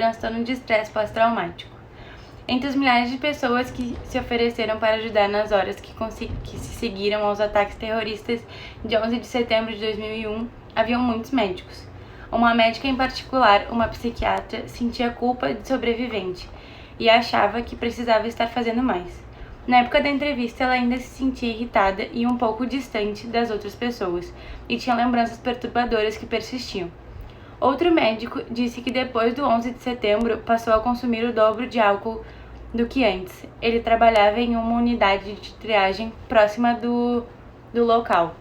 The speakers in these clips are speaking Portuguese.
transtorno de estresse pós-traumático. Entre os milhares de pessoas que se ofereceram para ajudar nas horas que se seguiram aos ataques terroristas de 11 de setembro de 2001, haviam muitos médicos. Uma médica em particular, uma psiquiatra, sentia culpa de sobrevivente e achava que precisava estar fazendo mais. Na época da entrevista, ela ainda se sentia irritada e um pouco distante das outras pessoas, e tinha lembranças perturbadoras que persistiam. Outro médico disse que depois do 11 de setembro passou a consumir o dobro de álcool do que antes. Ele trabalhava em uma unidade de triagem próxima do local,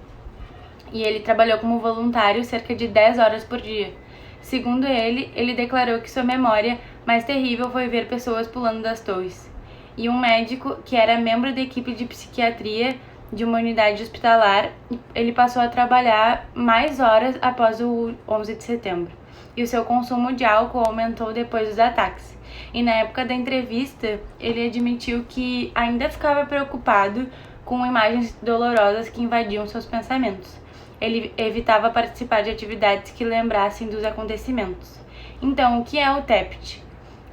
e ele trabalhou como voluntário cerca de 10 horas por dia. Segundo ele declarou que sua memória mais terrível foi ver pessoas pulando das torres. E um médico que era membro da equipe de psiquiatria de uma unidade hospitalar, ele passou a trabalhar mais horas após o 11 de setembro. E o seu consumo de álcool aumentou depois dos ataques. E na época da entrevista, ele admitiu que ainda ficava preocupado com imagens dolorosas que invadiam seus pensamentos. Ele evitava participar de atividades que lembrassem dos acontecimentos. Então, o que é o TEPT?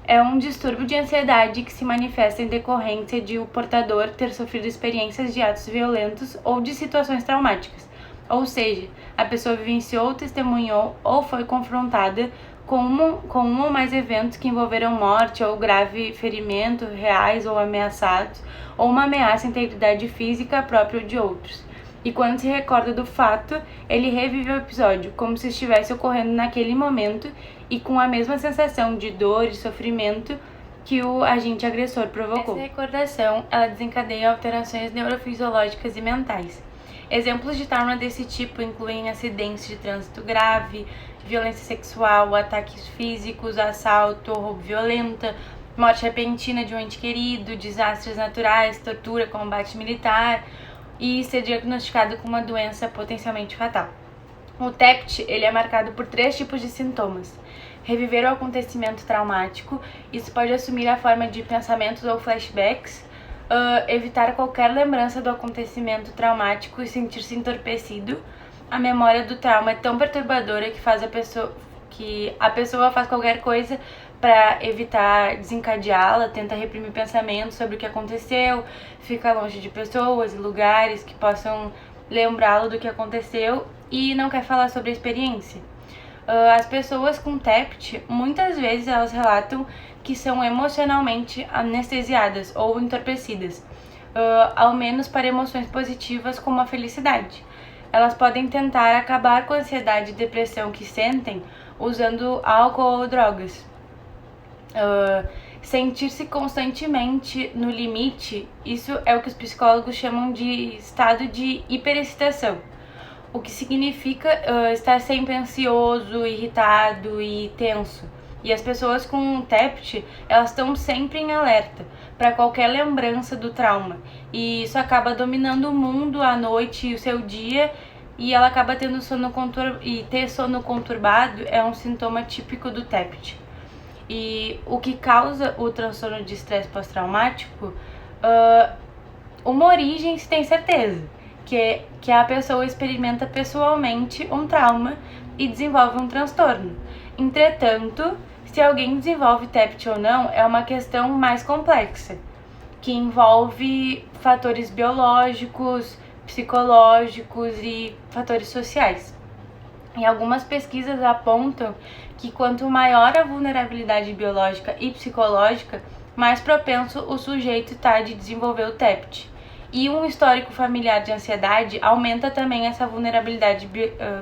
É um distúrbio de ansiedade que se manifesta em decorrência de o portador ter sofrido experiências de atos violentos ou de situações traumáticas. Ou seja, a pessoa vivenciou, testemunhou ou foi confrontada com um ou mais eventos que envolveram morte ou grave ferimento, reais ou ameaçados, ou uma ameaça à integridade física própria de outros. E quando se recorda do fato, ele revive o episódio, como se estivesse ocorrendo naquele momento e com a mesma sensação de dor e sofrimento que o agente agressor provocou. Essa recordação, ela desencadeia alterações neurofisiológicas e mentais. Exemplos de trauma desse tipo incluem acidentes de trânsito grave, violência sexual, ataques físicos, assalto, roubo violento, morte repentina de um ente querido, desastres naturais, tortura, combate militar, e ser diagnosticado com uma doença potencialmente fatal. O TEPT, ele é marcado por 3 tipos de sintomas. Reviver o acontecimento traumático, isso pode assumir a forma de pensamentos ou flashbacks, evitar qualquer lembrança do acontecimento traumático e sentir-se entorpecido. A memória do trauma é tão perturbadora que a pessoa faz qualquer coisa para evitar desencadeá-la, tenta reprimir pensamentos sobre o que aconteceu, fica longe de pessoas e lugares que possam lembrá-lo do que aconteceu e não quer falar sobre a experiência. As pessoas com TEPT, muitas vezes elas relatam que são emocionalmente anestesiadas ou entorpecidas, ao menos para emoções positivas como a felicidade. Elas podem tentar acabar com a ansiedade e depressão que sentem usando álcool ou drogas. Sentir-se constantemente no limite, isso é o que os psicólogos chamam de estado de hiperexcitação, o que significa estar sempre ansioso, irritado e tenso. E as pessoas com TEPT, elas estão sempre em alerta para qualquer lembrança do trauma, e isso acaba dominando o mundo, a noite e o seu dia, e ela acaba tendo ter sono conturbado é um sintoma típico do TEPT. E o que causa o transtorno de estresse pós-traumático, uma origem se tem certeza, que a pessoa experimenta pessoalmente um trauma e desenvolve um transtorno. Entretanto, se alguém desenvolve TEPT ou não é uma questão mais complexa, que envolve fatores biológicos, psicológicos e fatores sociais. E algumas pesquisas apontam que quanto maior a vulnerabilidade biológica e psicológica, mais propenso o sujeito está de desenvolver o TEPT. E um histórico familiar de ansiedade aumenta também essa vulnerabilidade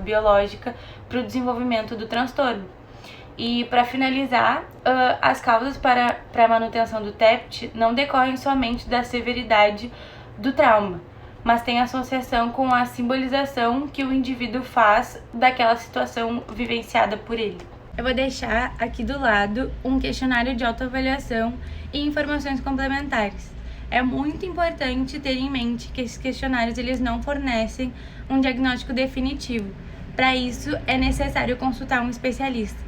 biológica para o desenvolvimento do transtorno. E para finalizar, as causas para a manutenção do TEPT não decorrem somente da severidade do trauma, mas tem associação com a simbolização que o indivíduo faz daquela situação vivenciada por ele. Eu vou deixar aqui do lado um questionário de autoavaliação e informações complementares. É muito importante ter em mente que esses questionários eles não fornecem um diagnóstico definitivo. Para isso, é necessário consultar um especialista.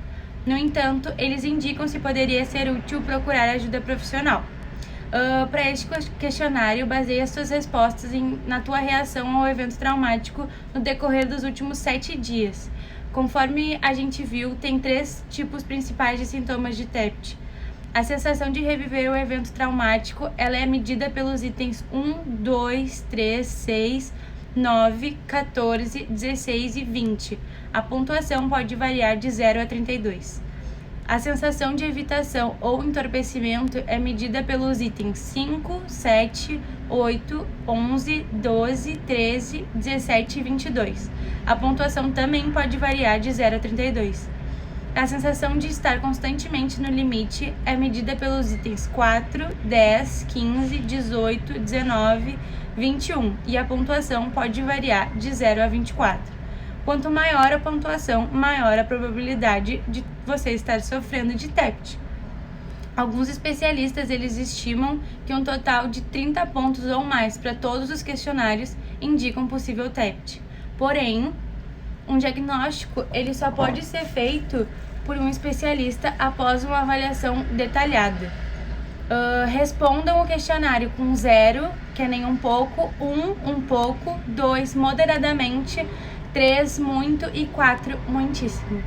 No entanto, eles indicam se poderia ser útil procurar ajuda profissional. Para este questionário, baseie as suas respostas na tua reação ao evento traumático no decorrer dos últimos 7 dias. Conforme a gente viu, tem 3 tipos principais de sintomas de TEPT. A sensação de reviver o evento traumático, ela é medida pelos itens 1, 2, 3, 6, 9, 14, 16 e 20. A pontuação pode variar de 0 a 32. A sensação de evitação ou entorpecimento é medida pelos itens 5, 7, 8, 11, 12, 13, 17 e 22. A pontuação também pode variar de 0 a 32. A sensação de estar constantemente no limite é medida pelos itens 4, 10, 15, 18, 19, 21 e a pontuação pode variar de 0 a 24. Quanto maior a pontuação, maior a probabilidade de você estar sofrendo de TEPT. Alguns especialistas eles estimam que um total de 30 pontos ou mais para todos os questionários indicam possível TEPT. Porém, um diagnóstico ele só pode ser feito por um especialista após uma avaliação detalhada. Respondam o questionário com 0, que é nem um pouco, 1, um pouco, 2, moderadamente, 3, muito e 4, muitíssimo.